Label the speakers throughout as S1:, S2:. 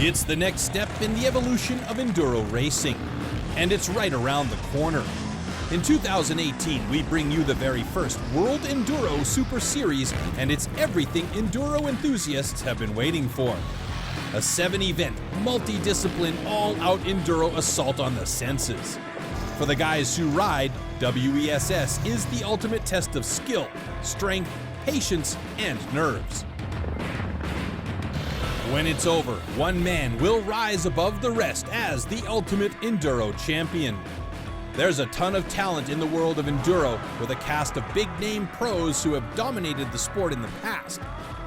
S1: It's the next step in the evolution of enduro racing, and it's right around the corner. In 2018, we bring you the very first World Enduro Super Series, and it's everything enduro enthusiasts have been waiting for. A 7-event, multi-discipline, all-out enduro assault on the senses. For the guys who ride, WESS is the ultimate test of skill, strength, patience, and nerves. When it's over, one man will rise above the rest as the ultimate enduro champion. There's a ton of talent in the world of enduro, with a cast of big-name pros who have dominated the sport in the past.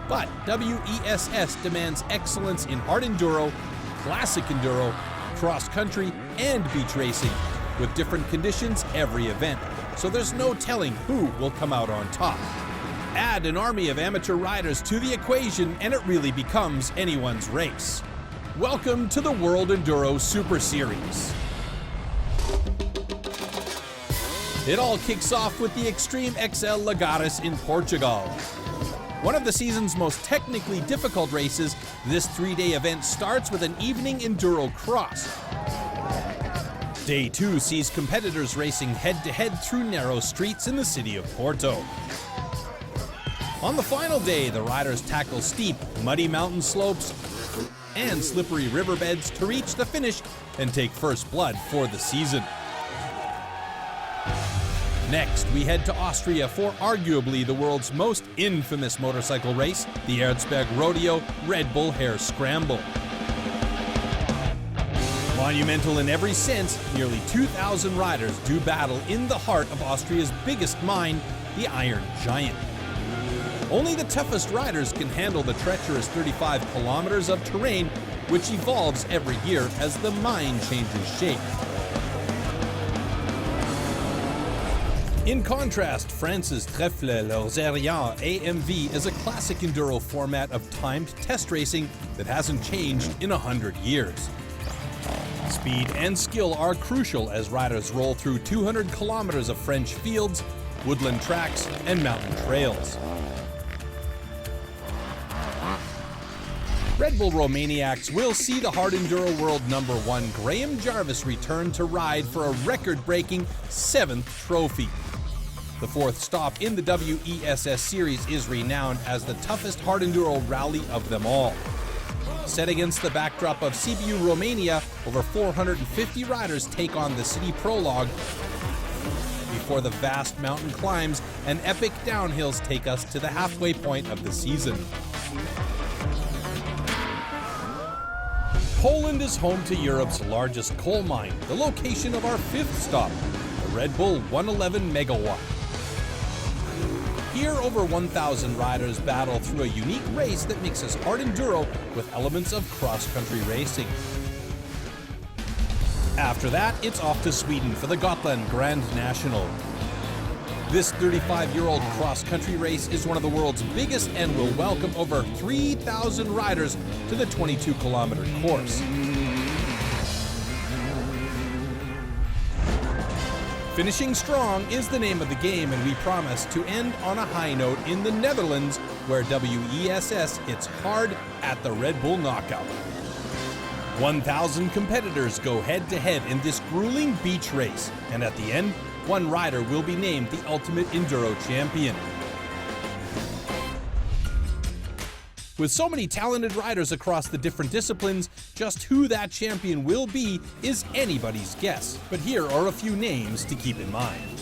S1: But WESS demands excellence in hard enduro, classic enduro, cross-country, and beach racing, with different conditions every event, so there's no telling who will come out on top. Add an army of amateur riders to the equation and it really becomes anyone's race. Welcome to the World Enduro Super Series. It all kicks off with the Extreme XL Lagares in Portugal. One of the season's most technically difficult races, this 3-day event starts with an evening enduro cross. Day 2 sees competitors racing head-to-head through narrow streets in the city of Porto. On the final day, the riders tackle steep, muddy mountain slopes and slippery riverbeds to reach the finish and take first blood for the season. Next, we head to Austria for arguably the world's most infamous motorcycle race, the Erzberg Rodeo Red Bull Hare Scramble. Monumental in every sense, nearly 2,000 riders do battle in the heart of Austria's biggest mine, the Iron Giant. Only the toughest riders can handle the treacherous 35 kilometers of terrain, which evolves every year as the mine changes shape. In contrast, France's Trèfle Lozérien AMV is a classic enduro format of timed test racing that hasn't changed in 100 years. Speed and skill are crucial as riders roll through 200 kilometers of French fields, woodland tracks, and mountain trails. Red Bull Romaniacs will see the hard enduro world #1 Graham Jarvis return to ride for a record-breaking 7th trophy. The 4th stop in the WESS series is renowned as the toughest hard enduro rally of them all. Set against the backdrop of Sibiu, Romania, over 450 riders take on the city prologue before the vast mountain climbs and epic downhills take us to the halfway point of the season. Poland is home to Europe's largest coal mine, the location of our 5th stop, the Red Bull 111 Megawatt. Here, over 1,000 riders battle through a unique race that mixes hard enduro with elements of cross-country racing. After that, it's off to Sweden for the Gotland Grand National. This 35-year-old cross-country race is one of the world's biggest and will welcome over 3,000 riders to the 22-kilometer course. Finishing strong is the name of the game, and we promise to end on a high note in the Netherlands, where WESS hits hard at the Red Bull Knockout. 1,000 competitors go head-to-head in this grueling beach race, and at the end, one rider will be named the ultimate enduro champion. With so many talented riders across the different disciplines, just who that champion will be is anybody's guess, but here are a few names to keep in mind.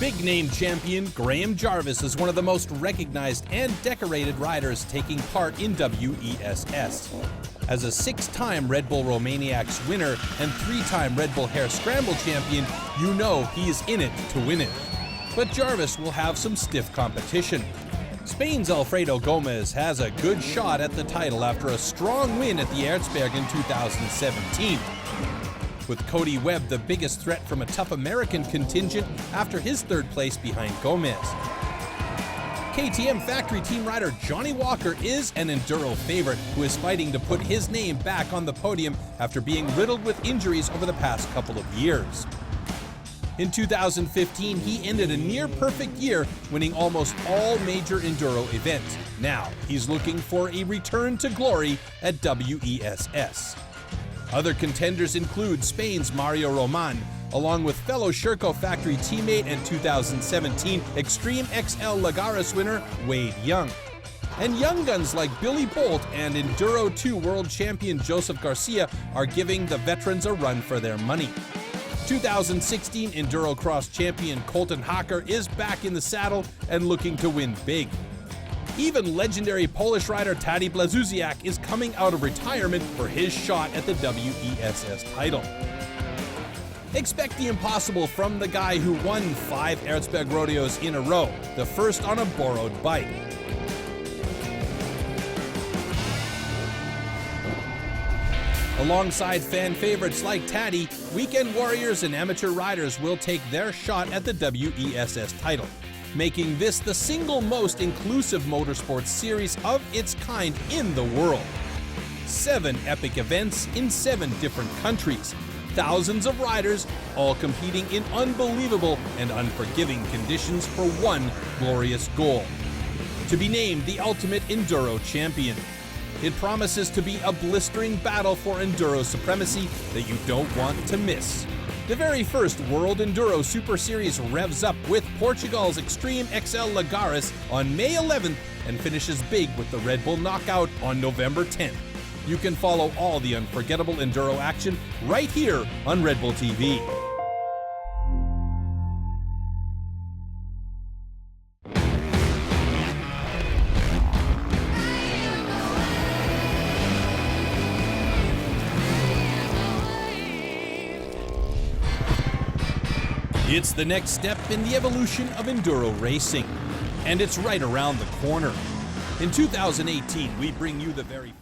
S1: Big-name champion Graham Jarvis is one of the most recognized and decorated riders taking part in WESS. As a 6-time Red Bull Romaniacs winner and 3-time Red Bull Hare Scramble champion, you know he is in it to win it. But Jarvis will have some stiff competition. Spain's Alfredo Gomez has a good shot at the title after a strong win at the Erzberg in 2017. With Cody Webb the biggest threat from a tough American contingent after his 3rd place behind Gomez. KTM factory team rider Johnny Walker is an enduro favorite who is fighting to put his name back on the podium after being riddled with injuries over the past couple of years. In 2015, he ended a near-perfect year, winning almost all major enduro events. Now, he's looking for a return to glory at WESS. Other contenders include Spain's Mario Roman, along with fellow Sherco Factory teammate and 2017 Extreme XL Lagares winner Wade Young. And young guns like Billy Bolt and Enduro 2 world champion Joseph Garcia are giving the veterans a run for their money. 2016 Enduro Cross champion Colton Hacker is back in the saddle and looking to win big. Even legendary Polish rider Tadej Blazusiak is coming out of retirement for his shot at the WESS title. Expect the impossible from the guy who won 5 Erzberg rodeos in a row, the first on a borrowed bike. Alongside fan favorites like Tadej, weekend warriors and amateur riders will take their shot at the WESS title, making this the single most inclusive motorsports series of its kind in the world. 7 epic events in 7 different countries, thousands of riders, all competing in unbelievable and unforgiving conditions for one glorious goal: to be named the ultimate enduro champion. It promises to be a blistering battle for enduro supremacy that you don't want to miss. The very first World Enduro Super Series revs up with Portugal's Extreme XL Lagares on May 11th and finishes big with the Red Bull Knockout on November 10th. You can follow all the unforgettable enduro action right here on Red Bull TV. It's the next step in the evolution of enduro racing, and it's right around the corner. In 2018, we bring you the very